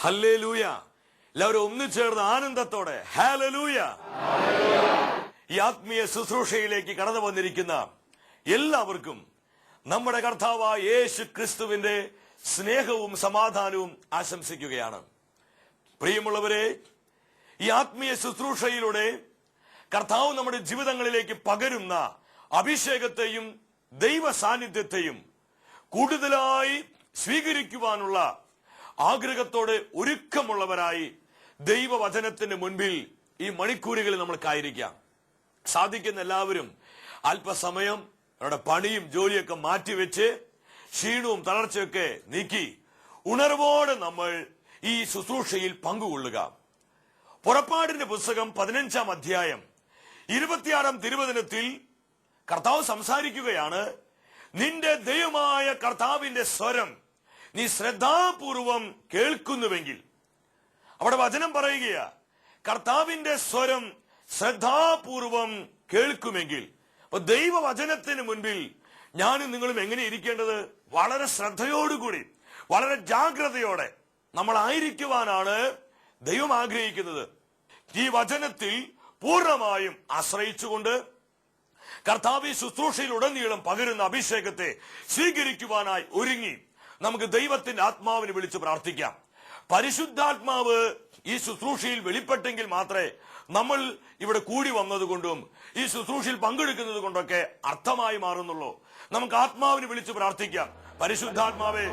Hallelujah. എല്ലാവരും ഒന്നിച്ചേർന്ന് ആനന്ദത്തോടെ hallelujah. ഈ ആത്മീയ ശുശ്രൂഷയിലേക്ക് കടന്നു വന്നിരിക്കുന്ന എല്ലാവർക്കും നമ്മുടെ കർത്താവായ യേശു ക്രിസ്തുവിന്റെ സ്നേഹവും സമാധാനവും ആശംസിക്കുകയാണ്. പ്രിയമുള്ളവരെ, ഈ ആത്മീയ ശുശ്രൂഷയിലൂടെ കർത്താവ് നമ്മുടെ ജീവിതങ്ങളിലേക്ക് പകരുന്ന അഭിഷേകത്തെയും ദൈവ സാന്നിധ്യത്തെയും കൂടുതലായി സ്വീകരിക്കുവാനുള്ള ആഗ്രഹത്തോടെ ഒരുക്കമുള്ളവരായി ദൈവവചനത്തിന് മുൻപിൽ ഈ മണിക്കൂറുകളിൽ നമ്മൾക്കായിരിക്കാം. സാധിക്കുന്ന എല്ലാവരും അല്പസമയം അവരുടെ പണിയും ജോലിയൊക്കെ മാറ്റിവെച്ച് ക്ഷീണവും തളർച്ചയൊക്കെ നീക്കി ഉണർവോടെ നമ്മൾ ഈ ശുശ്രൂഷയിൽ പങ്കുകൊള്ളുക. പുറപ്പാടിന്റെ പുസ്തകം 15-ാം അധ്യായം 26-ാം തിരുവചനത്തിൽ കർത്താവ് സംസാരിക്കുകയാണ്. നിന്റെ ദൈവമായ കർത്താവിന്റെ സ്വരം നീ ശ്രദ്ധാപൂർവം കേൾക്കുന്നുവെങ്കിൽ, അവിടെ വചനം പറയുകയാ, കർത്താവിന്റെ സ്വരം ശ്രദ്ധാപൂർവം കേൾക്കുമെങ്കിൽ. അപ്പൊ ദൈവവചനത്തിന് മുൻപിൽ ഞാനും നിങ്ങളും എങ്ങനെ ഇരിക്കേണ്ടത്? വളരെ ശ്രദ്ധയോടുകൂടി, വളരെ ജാഗ്രതയോടെ നമ്മളായിരിക്കുവാനാണ് ദൈവം ആഗ്രഹിക്കുന്നത്. ഈ വചനത്തിൽ പൂർണ്ണമായും ആശ്രയിച്ചുകൊണ്ട് കർത്താവ് ശുശ്രൂഷയിൽ ഉടനീളം പകരുന്ന അഭിഷേകത്തെ സ്വീകരിക്കുവാനായി ഒരുങ്ങി നമുക്ക് ദൈവത്തിന്റെ ആത്മാവിനെ വിളിച്ച് പ്രാർത്ഥിക്കാം. പരിശുദ്ധാത്മാവ് ഈ ശുശ്രൂഷയിൽ വെളിപ്പെട്ടെങ്കിൽ മാത്രമേ നമ്മൾ ഇവിടെ കൂടി വന്നതുകൊണ്ടും ഈ ശുശ്രൂഷയിൽ പങ്കെടുക്കുന്നത് കൊണ്ടൊക്കെ അർത്ഥമായി മാറുന്നുള്ളൂ. നമുക്ക് ആത്മാവിനെ വിളിച്ച് പ്രാർത്ഥിക്കാം. പരിശുദ്ധാത്മാവേ,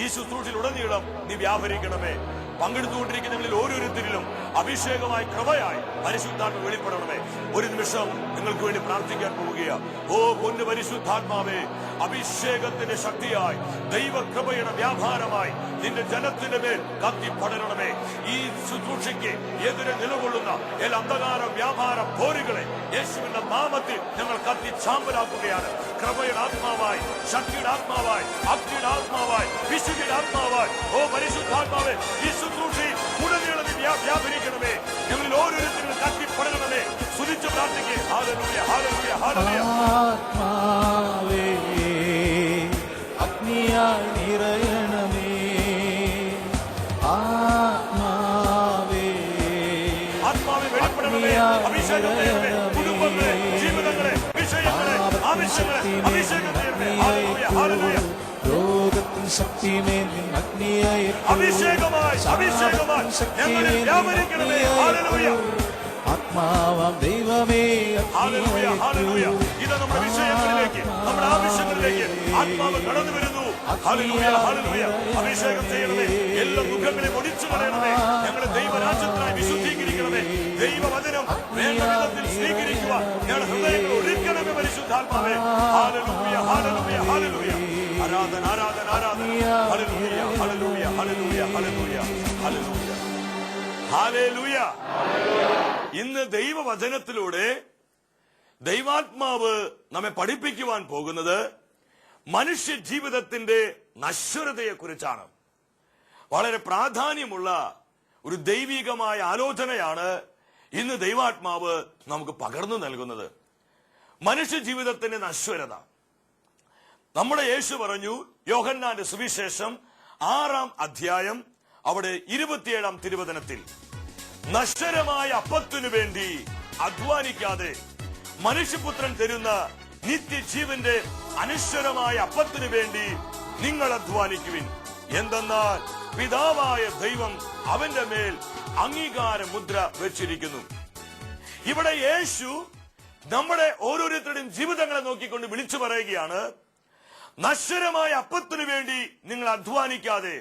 ഈ ശുശ്രൂഷയിൽ ഉടനീളം നീ വ്യാപരിക്കണമേ. പങ്കെടുത്തുകൊണ്ടിരിക്കുന്നവരിൽ ഓരോരുത്തരിലും അഭിഷേകമായി കൃപയായി പരിശുദ്ധാത്മ വെളിപ്പെടണമേ. ഒരു നിമിഷം നിങ്ങൾക്ക് വേണ്ടി പ്രാർത്ഥിക്കാൻ പോവുകയാണ്. ഓ പൊന്നു പരിശുദ്ധാത്മാവേ, അഭിഷേകത്തിന്റെ ശക്തിയായി ദൈവകൃപയുടെ വ്യാപാരമായി നിന്റെ ജനത്തിന്റെ മേൽ കത്തിപ്പടരണമേ. ഈ ശുശ്രൂഷയ്ക്ക് എതിരെ നിലകൊള്ളുന്ന എല്ലാ അന്ധകാര വ്യാപാര പോരുകളെ യേശുവിന്റെ നാമത്തിൽ ഞങ്ങൾ കത്തി ചാമ്പലാക്കുകയാണ്. കൃപയുടെ ആത്മാവായി, ശക്തിയുടെ ആത്മാവായി, അഗ്നിയുടെ ആത്മാവായി, വിശുദ്ധിയുടെ ആത്മാവായി, ഓ പരിശുദ്ധാത്മാവേ, ഈ ശുശ്രൂഷയിൽ ഉടനീളം വ്യാപരിക്കണമേ. ഞങ്ങളിൽ ഓരോരുത്തരും കത്തിപ്പടരണമേ. സ്തുതിച്ച് പ്രാർത്ഥിക്കേ. Hallelujah, hallelujah, hallelujah. ആത്മാവേ, അഗ്നിയായി നിറയണമേ. ആത്മാവേ, ആത്മാവേ വെളിപ്പെടണമേ. അഭിഷേകം ചെയ്യണമേ. കുടുംബങ്ങളെ, ജീവിതങ്ങളെ, വിഷയങ്ങളെ, ആവശ്യങ്ങളെ അഭിഷേകം ചെയ്യണമേ. Hallelujah, hallelujah. രോഗത്തിൻ ശക്തിമേൽ അഗ്നിയായി അഭിഷേകമായി, അഭിഷേകമായി ഞങ്ങളിൽ വ്യാപരിക്കണമേ. ഹല്ലേലൂയ. ആത്മാവാം ദൈവമേ, ഹല്ലേലൂയ, ഹല്ലേലൂയ. ഇത് നമ്മുടെ വിഷയങ്ങളിലേക്ക്, നമ്മുടെ ആവശ്യങ്ങളിലേക്ക് ആത്മാവ് കടന്നു വരുന്നു. Hallelujah, hallelujah. അഭിഷേകം ചെയ്യണമേ. എല്ലാ ദുഃഖങ്ങളെയും ഒടിച്ചു കളയണമേ. ഞങ്ങളുടെ ദൈവരാജ്യത്തിനായി വിശുദ്ധീകരിക്കണമേ. ദൈവവചനം വേണ്ട വിധത്തിൽ സ്വീകരിക്കുവാൻ ഞങ്ങളുടെ ഹൃദയങ്ങൾ ഒരുക്കണമേ. പരിശുദ്ധാത്മാവേ, ഹല്ലേലൂയ, ഹല്ലേലൂയ, ഹല്ലേലൂയ. ആരാധന, ആരാധന, ആരാധന. Hallelujah, hallelujah, hallelujah, hallelujah, hallelujah, hallelujah. ഇന്ന് ദൈവവചനത്തിലൂടെ ദൈവാത്മാവ് നമ്മെ പഠിപ്പിക്കുവാൻ പോകുന്നത് മനുഷ്യ ജീവിതത്തിന്റെ നശ്വരതയെ കുറിച്ചാണ്. വളരെ പ്രാധാന്യമുള്ള ഒരു ദൈവികമായ ആലോചനയാണ് ഇന്ന് ദൈവാത്മാവ് നമുക്ക് പകർന്നു നൽകുന്നത്. മനുഷ്യ ജീവിതത്തിന്റെ നശ്വരത. നമ്മുടെ യേശു പറഞ്ഞു, യോഹന്നാന്റെ സുവിശേഷം 6-ാം അധ്യായം അവിടെ 27-ാം തിരുവചനത്തിൽ, നശ്വരമായ അപ്പത്തിനു വേണ്ടി അധ്വാനിക്കാതെ മനുഷ്യപുത്രൻ തരുന്ന നിത്യജീവന്റെ അനശ്വരമായ അപ്പത്തിനു വേണ്ടി നിങ്ങൾ അധ്വാനിക്കുവിൻ. എന്തെന്നാൽ പിതാവായ ദൈവം അവന്റെ മേൽ അംഗീകാര മുദ്ര വെച്ചിരിക്കുന്നു. ഇവിടെ യേശു നമ്മുടെ ഓരോരുത്തരുടെയും ജീവിതങ്ങളെ നോക്കിക്കൊണ്ട് വിളിച്ചു പറയുകയാണ്, നശ്വരമായ അപ്പത്തിനു വേണ്ടി നിങ്ങൾ അധ്വാനിക്കാതെ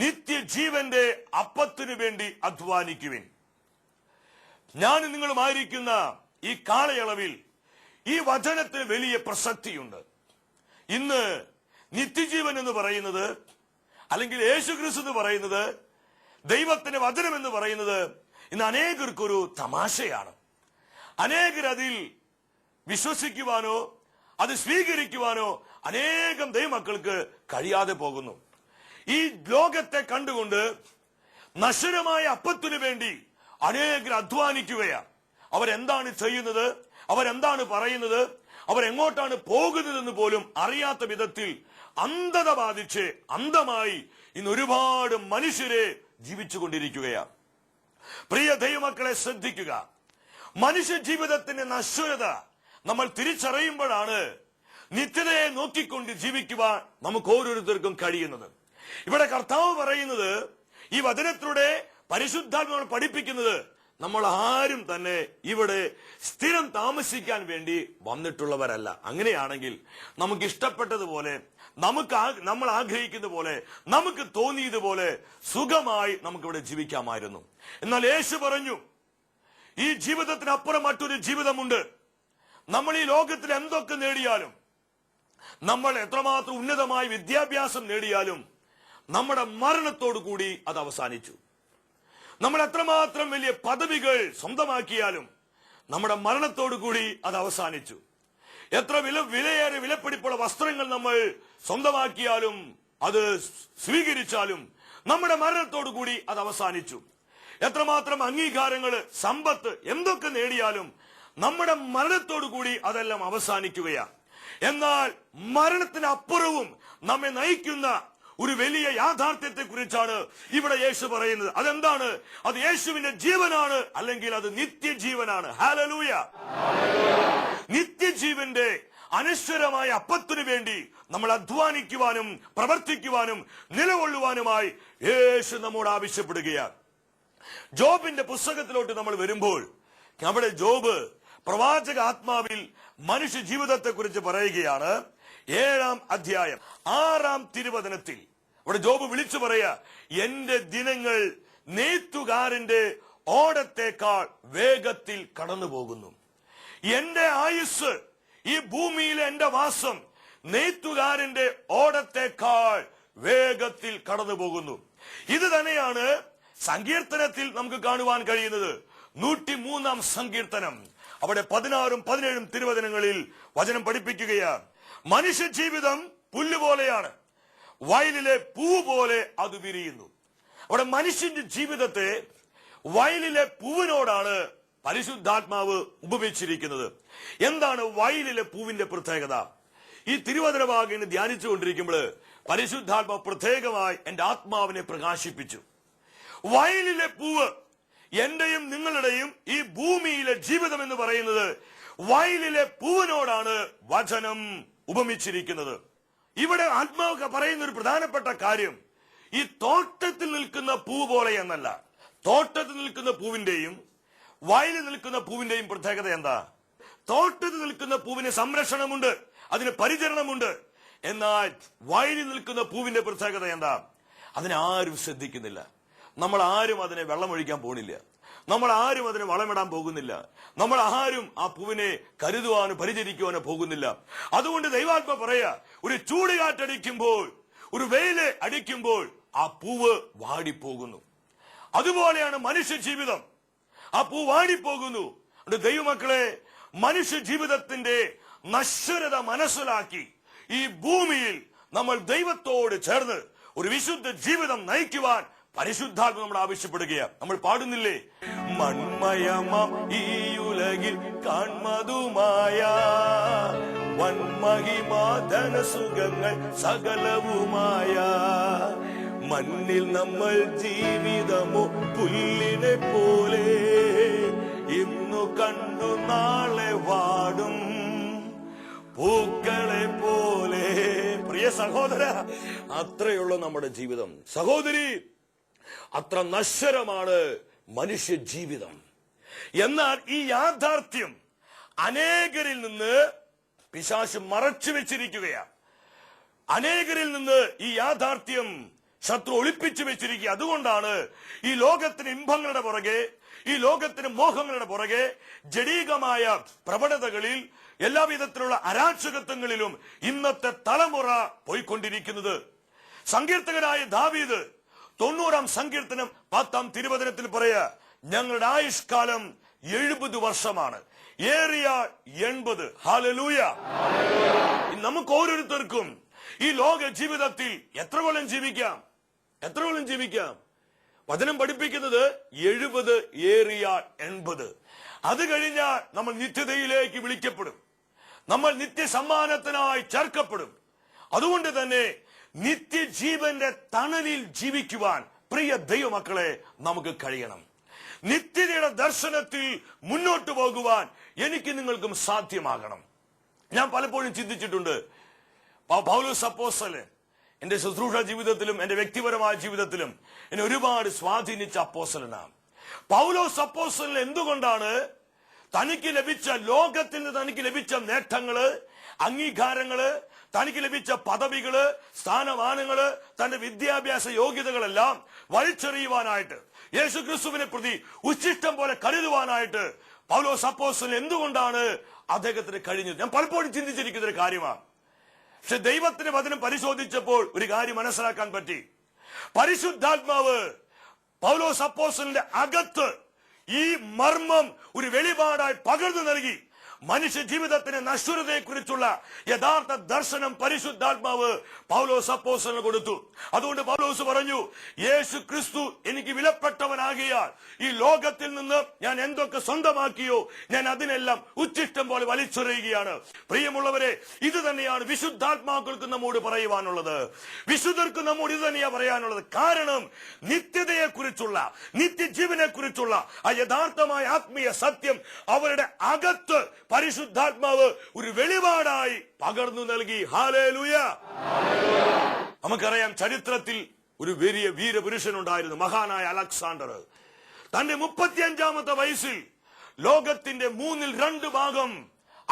നിത്യജീവന്റെ അപ്പത്തിനു വേണ്ടി അധ്വാനിക്കുവിൻ. ഞാൻ നിങ്ങളുമായിരിക്കുന്ന ഈ കാലയളവിൽ ഈ വചനത്തിന് വലിയ പ്രസക്തിയുണ്ട്. ഇന്ന് നിത്യജീവൻ എന്ന് പറയുന്നത്, അല്ലെങ്കിൽ യേശുക്രിസ്തു എന്ന് പറയുന്നത്, ദൈവത്തിന്റെ വചനം എന്ന് പറയുന്നത് ഇന്ന് അനേകർക്കൊരു തമാശയാണ്. അനേകർ അതിൽ വിശ്വസിക്കുവാനോ അത് സ്വീകരിക്കുവാനോ അനേകം ദൈവമക്കൾക്ക് കഴിയാതെ പോകുന്നു. ഈ ലോകത്തെ കണ്ടുകൊണ്ട് നശ്വരമായ അപ്പത്തിനു വേണ്ടി അനേകർ അധ്വാനിക്കുകയാണ്. അവരെന്താണ് ചെയ്യുന്നത്, അവരെന്താണ് പറയുന്നത്, അവരെങ്ങോട്ടാണ് പോകുന്നതെന്ന് പോലും അറിയാത്ത വിധത്തിൽ അന്ധത ബാധിച്ച് അന്ധമായി ഇന്ന് ഒരുപാട് മനുഷ്യരെ ജീവിച്ചു കൊണ്ടിരിക്കുകയാണ്. പ്രിയ ദൈവമക്കളെ, ശ്രദ്ധിക്കുക. മനുഷ്യ ജീവിതത്തിന്റെ നശ്വരത നമ്മൾ തിരിച്ചറിയുമ്പോഴാണ് നിത്യതയെ നോക്കിക്കൊണ്ട് ജീവിക്കുവാൻ നമുക്ക് ഓരോരുത്തർക്കും കഴിയുന്നത്. ഇവിടെ കർത്താവ് പറയുന്നത്, ഈ വചനത്തിലൂടെ പരിശുദ്ധാത്മാവ് പഠിപ്പിക്കുന്നത്, നമ്മൾ ആരും തന്നെ ഇവിടെ സ്ഥിരം താമസിക്കാൻ വേണ്ടി വന്നിട്ടുള്ളവരല്ല. അങ്ങനെയാണെങ്കിൽ നമുക്ക് ഇഷ്ടപ്പെട്ടതുപോലെ, നമ്മൾ ആഗ്രഹിക്കുന്ന പോലെ, നമുക്ക് തോന്നിയതുപോലെ സുഖമായി നമുക്കിവിടെ ജീവിക്കാമായിരുന്നു. എന്നാൽ യേശു പറഞ്ഞു, ഈ ജീവിതത്തിനപ്പുറം മറ്റൊരു ജീവിതമുണ്ട്. നമ്മൾ ഈ ലോകത്തിൽ എന്തൊക്കെ നേടിയാലും, നമ്മൾ എത്രമാത്രം ഉന്നതമായ വിദ്യാഭ്യാസം നേടിയാലും, നമ്മുടെ മരണത്തോടു കൂടി അത് അവസാനിച്ചു. നമ്മൾ എത്രമാത്രം വലിയ പദവികൾ സ്വന്തമാക്കിയാലും നമ്മുടെ മരണത്തോടു കൂടി അത് അവസാനിച്ചു. എത്ര വിലയേറെ വിലപിടിപ്പുള്ള വസ്ത്രങ്ങൾ നമ്മൾ സ്വന്തമാക്കിയാലും, അത് സ്വീകരിച്ചാലും നമ്മുടെ മരണത്തോടു കൂടി അത് അവസാനിച്ചു. എത്രമാത്രം അംഗീകാരങ്ങൾ, സമ്പത്ത്, എന്തൊക്കെ നേടിയാലും നമ്മുടെ മരണത്തോടു കൂടി അതെല്ലാം അവസാനിക്കുകയാണ്. എന്നാൽ മരണത്തിനപ്പുറവും നമ്മെ നയിക്കുന്ന ഒരു വലിയ യാഥാർത്ഥ്യത്തെ കുറിച്ചാണ് ഇവിടെ യേശു പറയുന്നത്. അതെന്താണ്? അത് യേശുവിന്റെ ജീവനാണ്, അല്ലെങ്കിൽ അത് നിത്യജീവനാണ്. ഹല്ലേലൂയ! നിത്യജീവന്റെ അനശ്വരമായ അപ്പത്തിനു വേണ്ടി നമ്മൾ അധ്വാനിക്കുവാനും പ്രവർത്തിക്കുവാനും നിലകൊള്ളുവാനുമായി യേശു നമ്മോട് ആവശ്യപ്പെടുകയാണ്. ജോബിന്റെ പുസ്തകത്തിലോട്ട് നമ്മൾ വരുമ്പോൾ അവിടെ ജോബ് പ്രവാചക ആത്മാവിൽ മനുഷ്യ ജീവിതത്തെ കുറിച്ച് പറയുകയാണ്. 7-ാം അധ്യായം 6-ാം തിരുവചനത്തിൽ അവിടെ ജോബ് വിളിച്ചു പറയാ, എന്റെ ദിനങ്ങൾ നെയ്ത്തുകാരന്റെ ഓടത്തേക്കാൾ വേഗത്തിൽ കടന്നു പോകുന്നു. എന്റെ ആയുസ്, ഈ ഭൂമിയിലെ എന്റെ വാസം നെയ്ത്തുകാരന്റെ ഓടത്തേക്കാൾ വേഗത്തിൽ കടന്നു പോകുന്നു. ഇത് തന്നെയാണ് സങ്കീർത്തനത്തിൽ നമുക്ക് കാണുവാൻ കഴിയുന്നത്. 103-ാം സങ്കീർത്തനം, അവിടെ 16-ഉം 17-ഉം തിരുവചനങ്ങളിൽ വചനം പഠിപ്പിക്കുകയാണ്. മനുഷ്യ ജീവിതം പുല്ലുപോലെയാണ്, വയലിലെ പൂ പോലെ അത് വിരിയുന്നു. അവിടെ മനുഷ്യന്റെ ജീവിതത്തെ വയലിലെ പൂവിനോടാണ് പരിശുദ്ധാത്മാവ് ഉപമിച്ചിരിക്കുന്നത്. എന്താണ് വയലിലെ പൂവിന്റെ പ്രത്യേകത? ഈ തിരുവചന ഭാഗം ധ്യാനിച്ചുകൊണ്ടിരിക്കുമ്പോൾ പരിശുദ്ധാത്മാവ് പ്രത്യേകമായി എന്റെ ആത്മാവിനെ പ്രകാശിപ്പിച്ചു. വയലിലെ പൂവ്, എന്റെയും നിങ്ങളുടെയും ഈ ഭൂമിയിലെ ജീവിതം എന്ന് പറയുന്നത് വയലിലെ പൂവിനോടാണ് വചനം ഉപമിച്ചിരിക്കുന്നത്. ഇവിടെ ആത്മാവ് പറയുന്ന ഒരു പ്രധാനപ്പെട്ട കാര്യം, ഈ തോട്ടത്തിൽ നിൽക്കുന്ന പൂ പോലെ എന്നല്ല. തോട്ടത്തിൽ നിൽക്കുന്ന പൂവിന്റെയും വയലിൽ നിൽക്കുന്ന പൂവിന്റെയും പ്രത്യേകത എന്താ? തോട്ടത്തിൽ നിൽക്കുന്ന പൂവിന് സംരക്ഷണമുണ്ട്, അതിന് പരിചരണമുണ്ട്. എന്നാൽ വയലിൽ നിൽക്കുന്ന പൂവിന്റെ പ്രത്യേകത എന്താ? അതിനാരും ശ്രദ്ധിക്കുന്നില്ല. നമ്മൾ ആരും അതിനെ വെള്ളമൊഴിക്കാൻ പോകുന്നില്ല, നമ്മൾ ആരും അതിന് വളമിടാൻ പോകുന്നില്ല, നമ്മൾ ആരും ആ പൂവിനെ കരുതുവാനോ പരിചരിക്കുവാനോ പോകുന്നില്ല. അതുകൊണ്ട് ദൈവാത്മ പറയാ, ഒരു ചൂടുകാറ്റടിക്കുമ്പോൾ, ഒരു വെയില് അടിക്കുമ്പോൾ ആ പൂവ് വാടിപ്പോകുന്നു. അതുപോലെയാണ് മനുഷ്യ ജീവിതം, ആ പൂ വാടിപ്പോകുന്നു. ദൈവമക്കളെ, മനുഷ്യ ജീവിതത്തിന്റെ നശ്വരത മനസ്സിലാക്കി ഈ ഭൂമിയിൽ നമ്മൾ ദൈവത്തോട് ചേർന്ന് ഒരു വിശുദ്ധ ജീവിതം നയിക്കുവാൻ പരിശുദ്ധാത്മ നമ്മൾ ആവശ്യപ്പെടുകയാണ്. നമ്മൾ പാടുന്നില്ലേ, മൺമയമാം ഈ ഉലകിൽ കാൺമതുമായ വൻമഹിമാധന സുഖങ്ങൾ സകലവുമായ മണ്ണിൽ നമ്മൾ ജീവിതമോ പുല്ലിനെ പോലെ ഇന്നു കണ്ടു നാളെ വാടും പൂക്കളെ പോലെ. പ്രിയ സഹോദര, അത്രയുള്ള നമ്മുടെ ജീവിതം. സഹോദരി, അത്ര നശ്വരമാണ് മനുഷ്യ ജീവിതം. എന്നാൽ ഈ യാഥാർത്ഥ്യം അനേകരിൽ നിന്ന് പിശാച് മറച്ചു വെച്ചിരിക്കുകയാണ്. അനേകരിൽ നിന്ന് ഈ യാഥാർത്ഥ്യം ശത്രു ഒളിപ്പിച്ചു വെച്ചിരിക്കുക. അതുകൊണ്ടാണ് ഈ ലോകത്തിന് ഇമ്പങ്ങളുടെ പുറകെ, ഈ ലോകത്തിന് മോഹങ്ങളുടെ പുറകെ, ജഡീകമായ പ്രവണതകളിൽ, എല്ലാവിധത്തിലുള്ള അരാജകത്വങ്ങളിലും ഇന്നത്തെ തലമുറ പോയിക്കൊണ്ടിരിക്കുന്നത്. സങ്കീർത്തകനായ ദാവീദ് 90-ാം സങ്കീർത്തനം 10-ാം തിരുവചനത്തിൽ പറയാ, ഞങ്ങളുടെ ആയുഷ്കാലം 70 വർഷമാണ്, ഏറിയ 80. ഹല്ലേലൂയ! നമുക്ക് ഓരോരുത്തർക്കും ഈ ലോക ജീവിതത്തിൽ എത്ര കൊല്ലം ജീവിക്കാം? എത്ര കൊല്ലം ജീവിക്കാം? വചനം പഠിപ്പിക്കുന്നത് 70, ഏറിയ 80. അത് കഴിഞ്ഞാൽ നമ്മൾ നിത്യതയിലേക്ക് വിളിക്കപ്പെടും, നമ്മൾ നിത്യസമ്മാനത്തിനായി ചേർക്കപ്പെടും. അതുകൊണ്ട് തന്നെ നിത്യജീവന്റെ തണലിൽ ജീവിക്കുവാൻ പ്രിയ ദൈവമക്കളെ, നമുക്ക് കഴിയണം. നിത്യതയുടെ ദർശനത്തിൽ മുന്നോട്ട് പോകുവാൻ എനിക്ക് നിങ്ങൾക്കും സാധ്യമാകണം. ഞാൻ പലപ്പോഴും ചിന്തിച്ചിട്ടുണ്ട്, പൗലോസ് അപ്പോസ്തലൻ എന്റെ ശുശ്രൂഷ ജീവിതത്തിലും എന്റെ വ്യക്തിപരമായ ജീവിതത്തിലും എന്നെ ഒരുപാട് സ്വാധീനിച്ച അപ്പോസ്തലനാണ്. പൗലോസ് അപ്പോസ്തലൻ എന്തുകൊണ്ടാണ് തനിക്ക് ലഭിച്ച ലോകത്തിൽ നിന്ന് തനിക്ക് ലഭിച്ച നേട്ടങ്ങള്, അംഗീകാരങ്ങള്, തനിക്ക് ലഭിച്ച പദവികള്, സ്ഥാനമാനങ്ങള്, തന്റെ വിദ്യാഭ്യാസ യോഗ്യതകളെല്ലാം വലിച്ചെറിയുവാനായിട്ട്, യേശുക്രിസ്തുവിനെ പ്രതി ഉച്ഛിഷ്ടം പോലെ കരുതുവാനായിട്ട് പൗലോസ് അപ്പോസ്തലൻ എന്തുകൊണ്ടാണ് അദ്ദേഹത്തിന് കഴിഞ്ഞത്? ഞാൻ പലപ്പോഴും ചിന്തിച്ചിരിക്കുന്ന ഒരു കാര്യമാണ്. പക്ഷെ ദൈവത്തിന്റെ വചനം പരിശോധിച്ചപ്പോൾ ഒരു കാര്യം മനസ്സിലാക്കാൻ പറ്റി. പരിശുദ്ധാത്മാവ് പൗലോസ് അപ്പോസ്തലന്റെ അകത്ത് ഈ മർമ്മം ഒരു വെളിപാടായി പകർന്നു നൽകി. മനുഷ്യ ജീവിതത്തിന് നശ്വരതയെക്കുറിച്ചുള്ള യഥാർത്ഥ ദർശനം പരിശുദ്ധാത്മാവ് പൗലോസ് അപ്പോസ്തലന് കൊടുത്തു. അതുകൊണ്ട് പൗലോസ് പറഞ്ഞു, യേശു ക്രിസ്തു എനിക്ക് വിലപ്പെട്ടവനാകിയാൽ ഈ ലോകത്തിൽ നിന്ന് ഞാൻ എന്തൊക്കെ സ്വന്തമാക്കിയോ ഞാൻ അതിനെല്ലാം ഉച്ഛിഷ്ടം പോലെ വലിച്ചെറിയുകയാണ്. പ്രിയമുള്ളവരെ, ഇത് തന്നെയാണ് വിശുദ്ധാത്മാക്കൾക്ക് നമ്മോട് പറയുവാനുള്ളത്. വിശുദ്ധർക്ക് നമ്മോട് ഇത് തന്നെയാണ് പറയാനുള്ളത്. കാരണം നിത്യതയെക്കുറിച്ചുള്ള, നിത്യജീവനെ കുറിച്ചുള്ള ആ യഥാർത്ഥമായ ആത്മീയ സത്യം അവരുടെ അകത്ത് പരിശുദ്ധാത്മാവ് ഒരു വെളിപാടായി പകർന്നു നൽകി. ഹല്ലേലൂയ. നമുക്കറിയാം, ചരിത്രത്തിൽ ഒരു വലിയ വീരപുരുഷനുണ്ടായിരുന്നു, മഹാനായ അലക്സാണ്ടർ. തന്റെ 35-ാമത്തെ വയസ്സിൽ ലോകത്തിന്റെ 2/3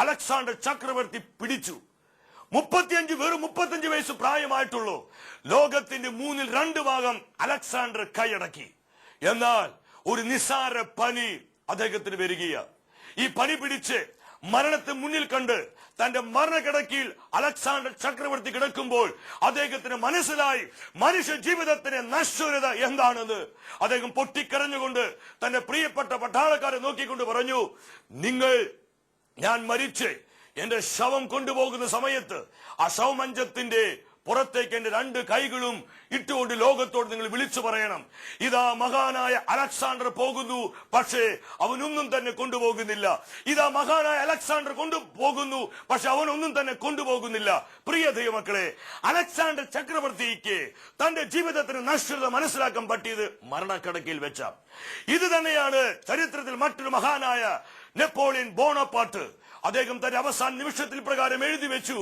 അലക്സാണ്ടർ ചക്രവർത്തി പിടിച്ചു. 35 വയസ്സ് പ്രായമായിട്ടുള്ളൂ. ലോകത്തിന്റെ 2/3 അലക്സാണ്ടർ കൈയടക്കി. എന്നാൽ ഒരു നിസ്സാര പനി അദ്ദേഹത്തിന് വരികയാണ്. ഈ പനി പിടിച്ച് മരണത്തെ മുന്നിൽ കണ്ട് തന്റെ മരണക്കിടക്കയിൽ അലക്സാണ്ടർ ചക്രവർത്തി കിടക്കുമ്പോൾ അദ്ദേഹത്തിന് മനസ്സിലായി മനുഷ്യ ജീവിതത്തിന് നശ്വരത എന്താണെന്ന്. അദ്ദേഹം പൊട്ടിക്കരഞ്ഞുകൊണ്ട് തന്റെ പ്രിയപ്പെട്ട പട്ടാളക്കാരെ നോക്കിക്കൊണ്ട് പറഞ്ഞു, ഞാൻ മരിച്ച് എന്റെ ശവം കൊണ്ടുപോകുന്ന സമയത്ത് ആ ശവമഞ്ചത്തിന്റെ പുറത്തേക്ക് എന്റെ 2 കൈകളും ഇട്ടുകൊണ്ട് ലോകത്തോട് നിങ്ങൾ വിളിച്ചു പറയണം, ഇതാ മഹാനായ അലക്സാണ്ടർ പോകുന്നു, പക്ഷേ അവനൊന്നും തന്നെ കൊണ്ടുപോകുന്നില്ല. ഇതാ മഹാനായ അലക്സാണ്ടർ കൊണ്ടുപോകുന്നു, പക്ഷെ അവനൊന്നും തന്നെ കൊണ്ടുപോകുന്നില്ല. പ്രിയ ദൈവമക്കളെ, അലക്സാണ്ടർ ചക്രവർത്തിക്ക് തന്റെ ജീവിതത്തിന് നശ്വരത മനസ്സിലാക്കാൻ പറ്റിയത് മരണക്കിടക്കയിൽ വെച്ച. ഇത് തന്നെയാണ് ചരിത്രത്തിൽ മറ്റൊരു മഹാനായ നെപ്പോളിയൻ ബോണപ്പാർട്ട്. അദ്ദേഹം തന്റെ അവസാന നിമിഷത്തിൽ പ്രകാരം എഴുതി വെച്ചു,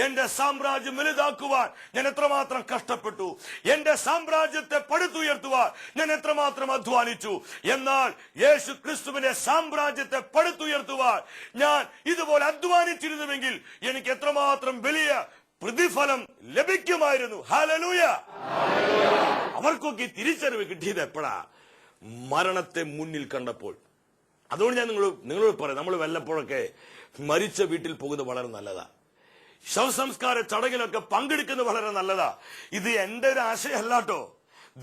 എന്റെ സാമ്രാജ്യം വലുതാക്കുവാൻ ഞാൻ എത്രമാത്രം കഷ്ടപ്പെട്ടു, എന്റെ സാമ്രാജ്യത്തെ പടുത്തുയർത്തുവാൻ ഞാൻ എത്രമാത്രം അധ്വാനിച്ചു. എന്നാൽ യേശു ക്രിസ്തുവിന്റെ സാമ്രാജ്യത്തെ പടുത്തുയർത്തുവാൻ ഞാൻ ഇതുപോലെ അധ്വാനിച്ചിരുന്നുവെങ്കിൽ എനിക്ക് എത്രമാത്രം വലിയ പ്രതിഫലം ലഭിക്കുമായിരുന്നു. ഹല്ലേലൂയ. അവർക്കൊക്കെ തിരിച്ചറിവ് കിട്ടിയത് എപ്പോഴാ? മരണത്തെ മുന്നിൽ കണ്ടപ്പോൾ. അതുകൊണ്ട് ഞാൻ നിങ്ങളോട് പറയാം, നമ്മൾ വല്ലപ്പോഴൊക്കെ മരിച്ച വീട്ടിൽ പോകുന്നത് വളരെ നല്ലതാ. ശവസംസ്കാര ചടങ്ങിലൊക്കെ പങ്കെടുക്കുന്നത് വളരെ നല്ലതാ. ഇത് എന്റെ ഒരു ആശയമല്ലാട്ടോ,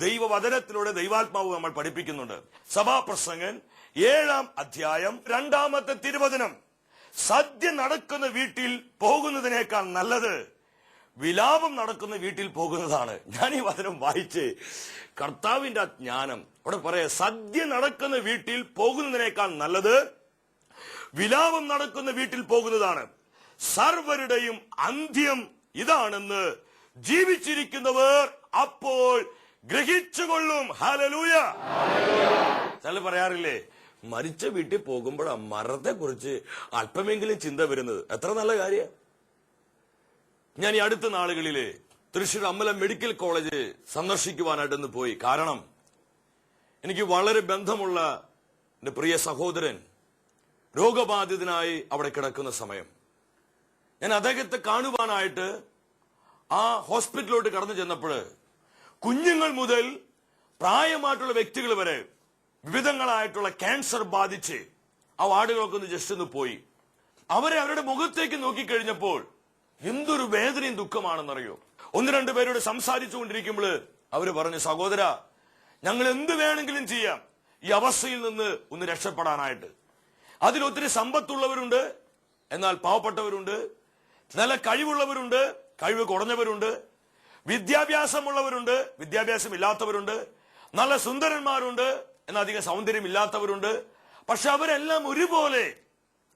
ദൈവവചനത്തിലൂടെ ദൈവാത്മാവ് നമ്മൾ പഠിപ്പിക്കുന്നുണ്ട്. സഭാപ്രസംഗൻ 7-ാം അധ്യായം 2-ാമത്തെ തിരുവചനം, സദ്യ നടക്കുന്ന വീട്ടിൽ പോകുന്നതിനേക്കാൾ നല്ലത് വിലാപം നടക്കുന്ന വീട്ടിൽ പോകുന്നതാണ്. ഞാൻ ഈ വചനം വായിച്ച് കർത്താവിന്റെ ജ്ഞാനം അവിടെ പറയാ, സദ്യ നടക്കുന്ന വീട്ടിൽ പോകുന്നതിനേക്കാൾ നല്ലത് വിലാപം നടക്കുന്ന വീട്ടിൽ പോകുന്നതാണ്. സർവരുടെയും അന്ത്യം ഇതാണെന്ന് ജീവിച്ചിരിക്കുന്നവർ അപ്പോൾ ഗ്രഹിച്ചുകൊള്ളും. ഹല്ലേലൂയ. ചില പറയാറില്ലേ, മരിച്ച വീട്ടിൽ പോകുമ്പോഴാണ് മരണത്തെ കുറിച്ച് അല്പമെങ്കിലും ചിന്ത വരുന്നത്. എത്ര നല്ല കാര്യം. ഞാൻ ഈ അടുത്ത നാളുകളില് തൃശ്ശൂർ അമ്പലം മെഡിക്കൽ കോളേജ് സന്ദർശിക്കുവാനായിട്ടൊന്ന് പോയി. കാരണം എനിക്ക് വളരെ ബന്ധമുള്ള എന്റെ പ്രിയ സഹോദരൻ രോഗബാധിതനായി അവിടെ കിടക്കുന്ന സമയം ഞാൻ അദ്ദേഹത്തെ കാണുവാനായിട്ട് ആ ഹോസ്പിറ്റലിലോട്ട് കടന്നു ചെന്നപ്പോൾ കുഞ്ഞുങ്ങൾ മുതൽ പ്രായമായിട്ടുള്ള വ്യക്തികൾ വരെ വിവിധങ്ങളായിട്ടുള്ള ക്യാൻസർ ബാധിച്ച് ആ വാർഡുകളൊക്കെ ഒന്ന് ജസ്റ്റ് ഒന്ന് പോയി. അവരുടെ മുഖത്തേക്ക് നോക്കിക്കഴിഞ്ഞപ്പോൾ എന്തൊരു വേദനയും ദുഃഖമാണെന്നറിയോ. 1-2 പേരോട് സംസാരിച്ചു കൊണ്ടിരിക്കുമ്പോൾ അവര് പറഞ്ഞു, സഹോദര, ഞങ്ങൾ എന്ത് വേണമെങ്കിലും ചെയ്യാം ഈ അവസ്ഥയിൽ നിന്ന് ഒന്ന് രക്ഷപ്പെടാനായിട്ട്. അതിലൊത്തിരി സമ്പത്തുള്ളവരുണ്ട്, എന്നാൽ പാവപ്പെട്ടവരുണ്ട്, നല്ല കഴിവുള്ളവരുണ്ട്, കഴിവ് കുറഞ്ഞവരുണ്ട്, വിദ്യാഭ്യാസമുള്ളവരുണ്ട്, വിദ്യാഭ്യാസം ഇല്ലാത്തവരുണ്ട്, നല്ല സുന്ദരന്മാരുണ്ട്, എന്നാൽ അധികം സൗന്ദര്യമില്ലാത്തവരുണ്ട്. പക്ഷെ അവരെല്ലാം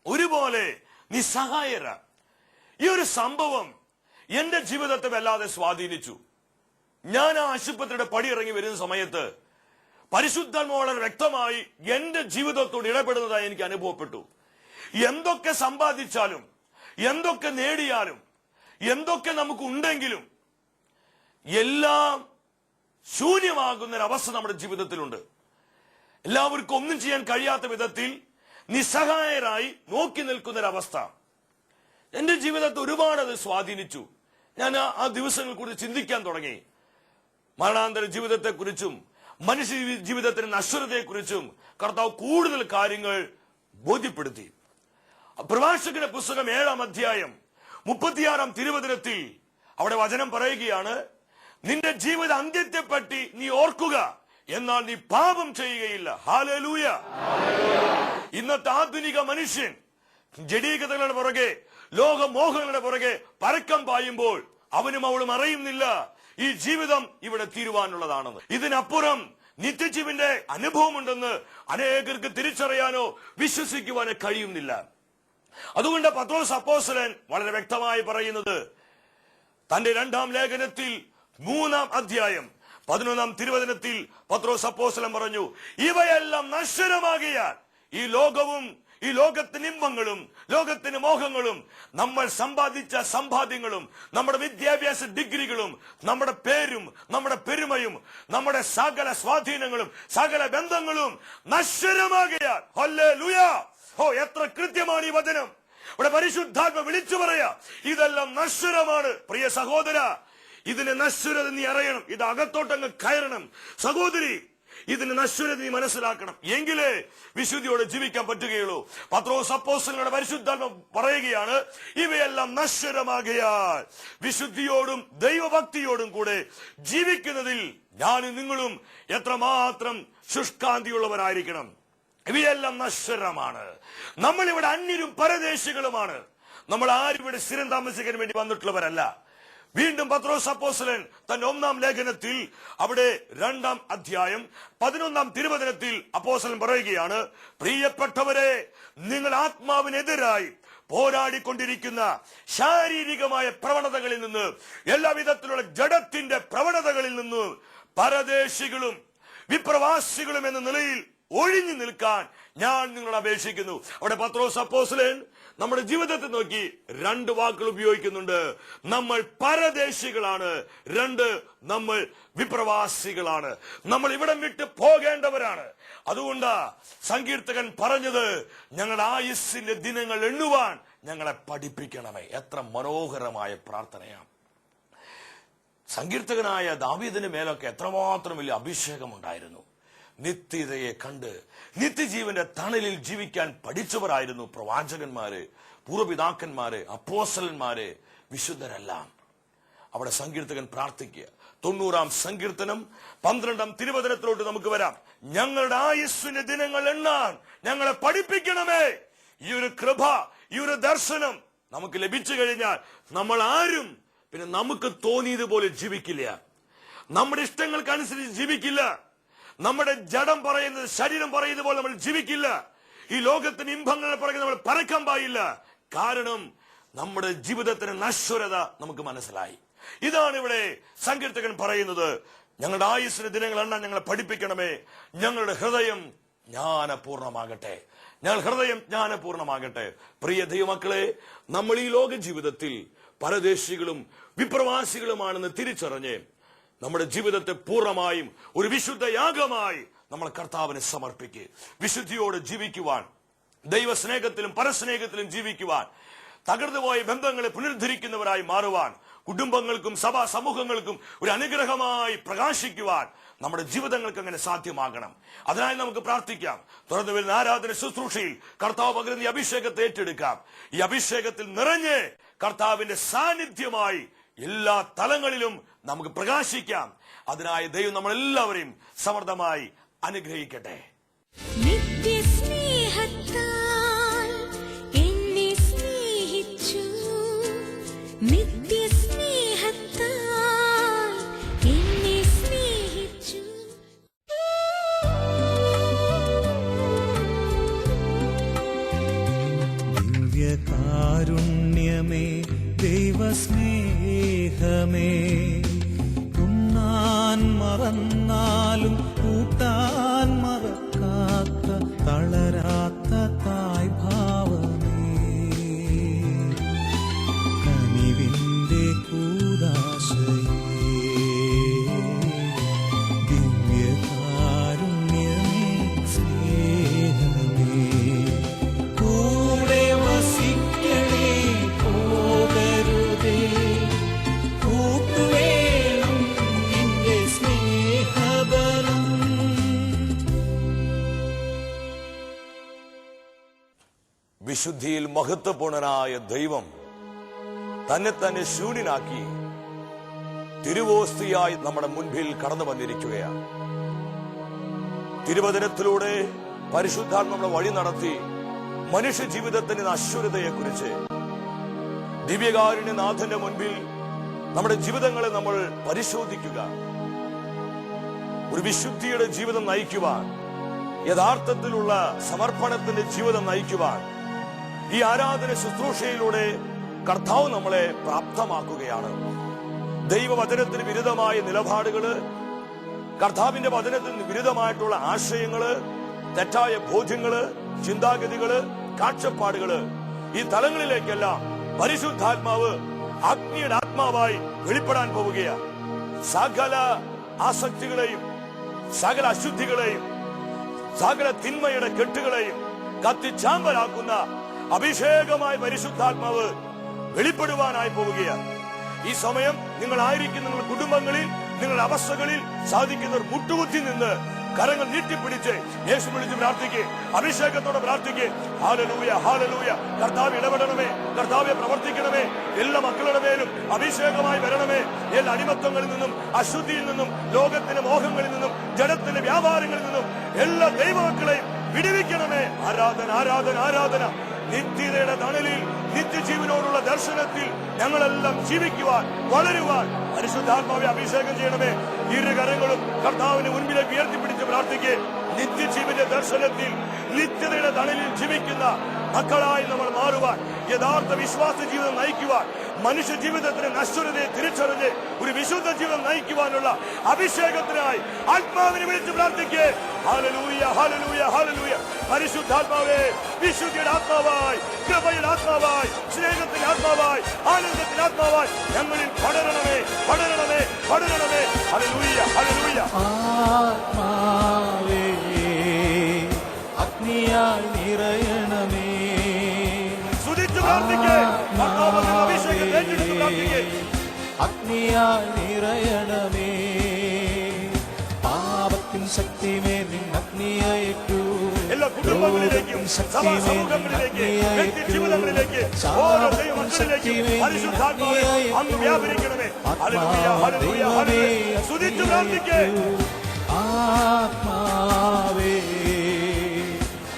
ഒരുപോലെ നിസ്സഹായരാ. ഈ ഒരു സംഭവം എന്റെ ജീവിതത്തെ വല്ലാതെ സ്വാധീനിച്ചു. ഞാൻ ആ ആശുപത്രിയുടെ പടി ഇറങ്ങി വരുന്ന സമയത്ത് പരിശുദ്ധാത്മാവ് വളരെ വ്യക്തമായി എന്റെ ജീവിതത്തോട് ഇടപെടുന്നതായി എനിക്ക് അനുഭവപ്പെട്ടു. എന്തൊക്കെ സമ്പാദിച്ചാലും, എന്തൊക്കെ നേടിയാലും, എന്തൊക്കെ നമുക്ക് ഉണ്ടെങ്കിലും എല്ലാം ശൂന്യമാകുന്നൊരവസ്ഥ നമ്മുടെ ജീവിതത്തിലുണ്ട്. എല്ലാവർക്കും ഒന്നും ചെയ്യാൻ കഴിയാത്ത വിധത്തിൽ നിസ്സഹായരായി നോക്കി നിൽക്കുന്നൊരവസ്ഥ എന്റെ ജീവിതത്തെ ഒരുപാട് അത് സ്വാധീനിച്ചു. ഞാൻ ആ ദിവസങ്ങളെക്കുറിച്ച് ചിന്തിക്കാൻ തുടങ്ങി. മരണാന്തര ജീവിതത്തെക്കുറിച്ചും മനുഷ്യ ജീവിതത്തിന്റെ നശ്വരതയെക്കുറിച്ചും കർത്താവ് കൂടുതൽ കാര്യങ്ങൾ ബോധ്യപ്പെടുത്തി. പ്രഭാഷകന്റെ പുസ്തകം 7-ാം അധ്യായം 36-ാം തിരുവചനത്തിൽ അവിടെ വചനം പറയുകയാണ്, നിന്റെ ജീവിത അന്ത്യത്തെപ്പറ്റി നീ ഓർക്കുക, എന്നാൽ നീ പാപം ചെയ്യുകയില്ല. ഹല്ലേലൂയ. ഇന്നത്തെ ആധുനിക മനുഷ്യൻ ജഡീകതകളുടെ പുറകെ, ലോകമോഹങ്ങളുടെ പുറകെ പരക്കം പായുമ്പോൾ അവനും അവളും അറിയുന്നില്ല ഈ ജീവിതം ഇവിടെ തീരുവാനുള്ളതാണെന്ന്. ഇതിനപ്പുറം നിത്യജീവന്റെ അനുഭവമുണ്ടെന്ന് അനേകർക്ക് തിരിച്ചറിയാനോ വിശ്വസിക്കുവാനോ കഴിയുന്നില്ല. അതുകൊണ്ട് പത്രോസ് അപ്പോസ്തലൻ വളരെ വ്യക്തമായി പറയുന്നത് തന്റെ 2-ാം ലേഖനത്തിൽ 3-ാം അധ്യായം 11-ാം തിരുവചനത്തിൽ പത്രോസ് അപ്പോസ്തലൻ പറഞ്ഞു, ഇവയെല്ലാം നശ്വരമാകിയാൽ ഈ ലോകവും ഈ ലോകത്തിന് ഇമ്പങ്ങളും ലോകത്തിന് മോഹങ്ങളും നമ്മൾ സമ്പാദിച്ച സമ്പാദ്യങ്ങളും നമ്മുടെ വിദ്യാഭ്യാസ ഡിഗ്രികളും നമ്മുടെ പേരും നമ്മുടെ പെരുമയും നമ്മുടെ സകല സ്വാധീനങ്ങളും സകല ബന്ധങ്ങളും നശ്വരമാകിയാൽ. ഹല്ലേലൂയ. ഓ, എത്ര കൃത്യമാണ് ഈ വചനം. ഇവിടെ പരിശുദ്ധാത്മ വിളിച്ചു പറയാ, ഇതെല്ലാം നശ്വരമാണ്. പ്രിയ സഹോദര, ഇതിന് നശ്വരത നീ അറിയണം. ഇത് അകത്തോട്ടങ്ങ് കയറണം. സഹോദരി, ഇതിന് നശ്വരത നീ മനസ്സിലാക്കണം. എങ്കിലേ വിശുദ്ധിയോടെ ജീവിക്കാൻ പറ്റുകയുള്ളൂ. പത്രോസ് അപ്പോസ്തലനുടെ പരിശുദ്ധാത്മ പറയുകയാണ്, ഇവയെല്ലാം നശ്വരമാകിയാൽ വിശുദ്ധിയോടും ദൈവഭക്തിയോടും കൂടെ ജീവിക്കുന്നതിൽ ഞാനും നിങ്ങളും എത്രമാത്രം ശുഷ്കാന്തിയുള്ളവരായിരിക്കണം. ഇവയെല്ലാം നശ്വരമാണ്. നമ്മളിവിടെ അന്യരും പരദേശികളുമാണ്. നമ്മൾ ആരും ഇവിടെ സ്ഥിരം താമസിക്കാൻ വേണ്ടി വന്നിട്ടുള്ളവരല്ല. വീണ്ടും പത്രോസ് അപ്പോസ്തലൻ തന്റെ 1-ാം ലേഖനത്തിൽ അവിടെ 2-ാം അധ്യായം 11-ാം തിരുവചനത്തിൽ അപ്പോസ്തലൻ പറയുകയാണ്, പ്രിയപ്പെട്ടവരെ, നിങ്ങൾ ആത്മാവിനെതിരായി പോരാടിക്കൊണ്ടിരിക്കുന്ന ശാരീരികമായ പ്രവണതകളിൽ നിന്ന്, എല്ലാവിധത്തിലുള്ള ജഡത്തിന്റെ പ്രവണതകളിൽ നിന്ന് പരദേശികളും വിപ്രവാസികളും എന്ന നിലയിൽ ഒഴിഞ്ഞു നിൽക്കാൻ ഞാൻ നിങ്ങളോട് അപേക്ഷിക്കുന്നു. അവിടെ പത്രോസ് അപ്പോസ്തലൻ നമ്മുടെ ജീവിതത്തെ നോക്കി 2 വാക്കുകൾ ഉപയോഗിക്കുന്നുണ്ട്. നമ്മൾ പരദേശികളാണ്, 2 നമ്മൾ വിപ്രവാസികളാണ്. നമ്മൾ ഇവിടം വിട്ട് പോകേണ്ടവരാണ്. അതുകൊണ്ട് സങ്കീർത്തകൻ പറഞ്ഞത്, ഞങ്ങളുടെ ആയുസ്സിന്റെ ദിനങ്ങൾ എണ്ണുവാൻ ഞങ്ങളെ പഠിപ്പിക്കണമേ. എത്ര മനോഹരമായ പ്രാർത്ഥനയാണ്. സങ്കീർത്തകനായ ദാവീദിന് മേലൊക്കെ എത്രമാത്രം വലിയ അഭിഷേകം ഉണ്ടായിരുന്നു. നിത്യതയെ കണ്ട് നിത്യജീവന്റെ തണലിൽ ജീവിക്കാൻ പഠിച്ചവരായിരുന്നു പ്രവാചകന്മാര്, പൂർവ്വപിതാക്കന്മാര്, അപ്പോസ്തലന്മാര്, വിശുദ്ധരെല്ലാം. അവിടെ സങ്കീർത്തകൻ പ്രാർത്ഥിക്കുക. 90-ാം സങ്കീർത്തനം 12-ാം തിരുവചനത്തിലോട്ട് നമുക്ക് വരാം. ഞങ്ങളുടെ ആയുസ്സിന്റെ ദിനങ്ങൾ എണ്ണാൻ ഞങ്ങളെ പഠിപ്പിക്കണമേ. ഈ ഒരു കൃപ, ഈ ഒരു ദർശനം നമുക്ക് ലഭിച്ചു കഴിഞ്ഞാൽ നമ്മൾ ആരും പിന്നെ നമുക്ക് തോന്നിയതുപോലെ ജീവിക്കില്ല. നമ്മുടെ ഇഷ്ടങ്ങൾക്കനുസരിച്ച് ജീവിക്കില്ല. നമ്മുടെ ജഡം പറയുന്നത്, ശരീരം പറയുന്നത് പോലെ നമ്മൾ ജീവിക്കില്ല. ഈ ലോകത്തിന് ഇമ്പങ്ങളെ പറയുന്നത് നമ്മൾ പരക്കം പായില്ല. കാരണം നമ്മുടെ ജീവിതത്തിന് നശ്വരത നമുക്ക് മനസ്സിലായി. ഇതാണ് ഇവിടെ സങ്കീർത്തകൻ പറയുന്നത്. ഞങ്ങളുടെ ആയുസ്സിന്റെ ദിനങ്ങൾ എണ്ണാൻ ഞങ്ങളെ പഠിപ്പിക്കണമേ. ഞങ്ങളുടെ ഹൃദയം ജ്ഞാനപൂർണമാകട്ടെ. ഞങ്ങളുടെ ഹൃദയം ജ്ഞാനപൂർണമാകട്ടെ. പ്രിയ ദൈവമക്കളെ, നമ്മൾ ഈ ലോക ജീവിതത്തിൽ പരദേശികളും വിപ്രവാസികളുമാണെന്ന് തിരിച്ചറിഞ്ഞ് നമ്മുടെ ജീവിതത്തെ പൂർണ്ണമായും ഒരു വിശുദ്ധ യാഗമായി നമ്മൾ കർത്താവിനെ സമർപ്പിക്കുക. വിശുദ്ധിയോടെ ജീവിക്കുവാൻ, ദൈവസ്നേഹത്തിലും പരസ്നേഹത്തിലും ജീവിക്കുവാൻ, തകർന്നുപോയ ബന്ധങ്ങളെ പുനരുദ്ധരിക്കുന്നവരായി മാറുവാൻ, കുടുംബങ്ങൾക്കും സഭാ സമൂഹങ്ങൾക്കും ഒരു അനുഗ്രഹമായി പ്രകാശിക്കുവാൻ നമ്മുടെ ജീവിതങ്ങൾക്ക് അങ്ങനെ സാധ്യമാകണം. അതിനായി നമുക്ക് പ്രാർത്ഥിക്കാം. തുറന്നു വരുന്ന ആരാധന ശുശ്രൂഷയിൽ കർത്താവ് പകരുന്ന ഈ അഭിഷേകത്തെ ഏറ്റെടുക്കാം. ഈ അഭിഷേകത്തിൽ നിറഞ്ഞ് കർത്താവിന്റെ സാന്നിധ്യമായി എല്ലാ തലങ്ങളിലും നമുക്ക് പ്രകാശിക്കാം. അതിനായി ദൈവം നമ്മളെല്ലാവരെയും സമൃദ്ധമായി അനുഗ്രഹിക്കട്ടെ. നിത്യസ്നേഹത്താൽ എന്നെ സ്നേഹിച്ചു, നിത്യസ്നേഹത്താൽ എന്നെ സ്നേഹിച്ചു. ദിവ്യകാരുണ്യമേ, ദൈവസ്നേഹമേ, വിശുദ്ധിയിൽ മഹത്വപൂർണനായ ദൈവം തന്നെ തന്നെ ശൂന്യനാക്കി തിരുവോസ്തിയായി നമ്മുടെ മുൻപിൽ കടന്നു വന്നിരിക്കുകയാണ്. തിരുവചനത്തിലൂടെ പരിശുദ്ധാത്മ നമ്മളെ വഴി നടത്തി മനുഷ്യ ജീവിതത്തിന്റെ നശ്വരതയെക്കുറിച്ച് ദിവ്യകാരുണ്യനാഥന്റെ മുൻപിൽ നമ്മുടെ ജീവിതങ്ങളെ നമ്മൾ പരിശോധിക്കുക. ഒരു വിശുദ്ധിയുടെ ജീവിതം നയിക്കുവാൻ, യഥാർത്ഥത്തിലുള്ള സമർപ്പണത്തിന്റെ ജീവിതം നയിക്കുവാൻ ഈ ആരാധന ശുശ്രൂഷയിലൂടെ കർത്താവ് നമ്മളെ പ്രാപ്തമാക്കുകയാണ്. ദൈവവചനത്തിന് വിരുദ്ധമായ നിലപാടുകള്, കർത്താവിന്റെ വചനത്തിന് വിരുദ്ധമായിട്ടുള്ള ആശയങ്ങള്, തെറ്റായ ബോധ്യങ്ങള്, ചിന്താഗതികള്, കാഴ്ചപ്പാടുകള്, ഈ തലങ്ങളിലേക്കെല്ലാം പരിശുദ്ധാത്മാവ് അഗ്നിയുടെ ആത്മാവായി വെളിപ്പെടാൻ പോവുകയാണ്. സകല ആസക്തികളെയും, സകല അശുദ്ധികളെയും, സകല തിന്മയുടെ കെട്ടുകളെയും കത്തിച്ചാമ്പലാക്കുന്ന അഭിഷേകമായ പരിശുദ്ധാത്മാവ് വെളിപ്പെടുവാനായി പോവുകയാണ്. ഈ സമയം നിങ്ങളായിരിക്കുന്ന നിങ്ങളുടെ കുടുംബങ്ങളിൽ, നിങ്ങളുടെ അവസ്ഥകളിൽ സാധിക്കുന്നവർ മുട്ടുകുത്തി നിന്ന് കരങ്ങൾ നീട്ടിപ്പിടിച്ച് യേശു വിളിച്ച് പ്രാർത്ഥിക്കേ, അഭിഷേകത്തോടെ പ്രാർത്ഥിക്കേ. Hallelujah, hallelujah. കർത്താവ് ഇടപെടണമേ, കർത്താവെ പ്രവർത്തിക്കണമേ. എല്ലാ മക്കളുടെ മേലും അഭിഷേകമായി വരണമേ. എല്ലാ അടിമത്വങ്ങളിൽ നിന്നും, അശുദ്ധിയിൽ നിന്നും, ലോകത്തിന്റെ മോഹങ്ങളിൽ നിന്നും, ജഡത്തിന്റെ വ്യാപാരങ്ങളിൽ നിന്നും എല്ലാ ദൈവമക്കളെയും വിടുവിക്കണമേ. ആരാധന, ആരാധന, ആരാധന. നിത്യതയുടെ തണലിൽ, നിത്യജീവനോടുള്ള ദർശനത്തിൽ ഞങ്ങളെല്ലാം ജീവിക്കുവാൻ, വളരുവാൻ പരിശുദ്ധാത്മാവെ അഭിഷേകം ചെയ്യണമേ. ഇരു കരങ്ങളും കർത്താവിന് മുൻപിലേക്ക് ഉയർത്തിപ്പിടിച്ച് പ്രാർത്ഥിക്കേ. നിത്യജീവന്റെ ദർശനത്തിൽ, നിത്യതയുടെ തണലിൽ ജീവിക്കുന്ന മക്കളായി നമ്മൾ മാറുവാൻ, യഥാർത്ഥ വിശ്വാസ ജീവിതം നയിക്കുവാൻ, മനുഷ്യ ജീവിതത്തിന്റെ നശ്വരതയെ തിരിച്ചറിഞ്ഞ് ഒരു വിശുദ്ധ ജീവിതം നയിക്കുവാനുള്ള അഭിഷേകത്തിനായി ആത്മാവിനെ വിളിച്ച് പ്രാർത്ഥിക്കേ. Hallelujah, hallelujah, hallelujah. പരിശുദ്ധാത്മാവേ, വിശുദ്ധിയുടെ ആത്മാവായി, കൃപയുടെ ആത്മാവായി, സ്നേഹത്തിന്റെ ആത്മാവായി, ആനന്ദത്തിന്റെ ആത്മാവായി ഞങ്ങളിൽ പടരണമേ, പടരണമേ, പടരണമേ. Hallelujah, hallelujah. ആത്മാവേ അഗ്നിയായി നിറയണമേ. സ്തുതിച്ച് പ്രാർത്ഥിക്കേ. കർത്താവിന്റെ അഭിഷേകം ഏറ്റെടുത്ത് പ്രാർത്ഥിക്കേ. അഗ്നിയായി നിറയണമേ. പാപത്തിൻ ശക്തിമേൽ അഗ്നിയേറ്റു. എല്ലാ കുടുംബങ്ങളിലേക്കും, സമൂഹങ്ങളിലേക്ക്, വ്യക്തി ജീവിതങ്ങളിലേക്ക്, ഓരോ ദൈവമക്കളിലേക്കും പരിശുദ്ധാത്മാവേ അങ്ങ് വ്യാപരിക്കണമേ. Hallelujah, hallelujah, hallelujah. സ്തുതിച്ച് പ്രാർത്ഥിക്കേ. ആത്മാവേ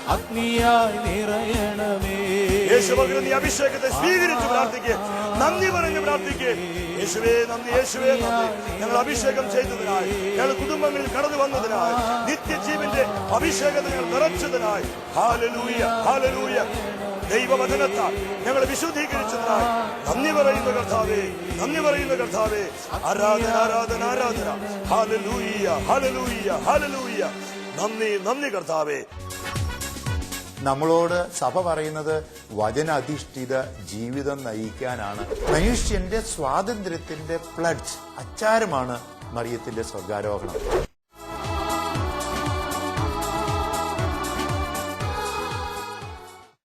അഗ്നിയായി നിറയണമേ. യേശുവേ, നീ അഭിഷേകത്തെ സ്വീകരിച്ച് പ്രാർത്ഥിക്കേ. നന്ദി പറഞ്ഞ് പ്രാർത്ഥിക്കേ. യേശുവേ നന്ദി, യേശുവേ നന്ദി. ഞങ്ങൾ അഭിഷേകം ചെയ്തതിനായി, ഞങ്ങൾ കുടുംബങ്ങളിൽ കടന്നു വന്നതിനായി, നിത്യജീവന്റെ അഭിഷേകത്തെ ഞങ്ങൾ നിറച്ചതിനായി ഹല്ലേലൂയ, ഹല്ലേലൂയ. ദൈവവചനത്താൽ ഞങ്ങളെ വിശുദ്ധീകരിച്ചതിനായി നന്ദി പറയുന്ന കർത്താവേ, നന്ദി പറയുന്ന കർത്താവേ. ആരാധന, ആരാധന, ആരാധന. Hallelujah, hallelujah, hallelujah. നന്ദി, നന്ദി കർത്താവേ. നമ്മളോട് സഭ പറയുന്നത് വചനാധിഷ്ഠിത ജീവിതം നയിക്കാനാണ്. മനുഷ്യന്റെ സ്വാതന്ത്ര്യത്തിന്റെ പ്ലഡ്ജ്, അച്ചാരമാണ് മറിയത്തിന്റെ സ്വർഗാരോഹണം.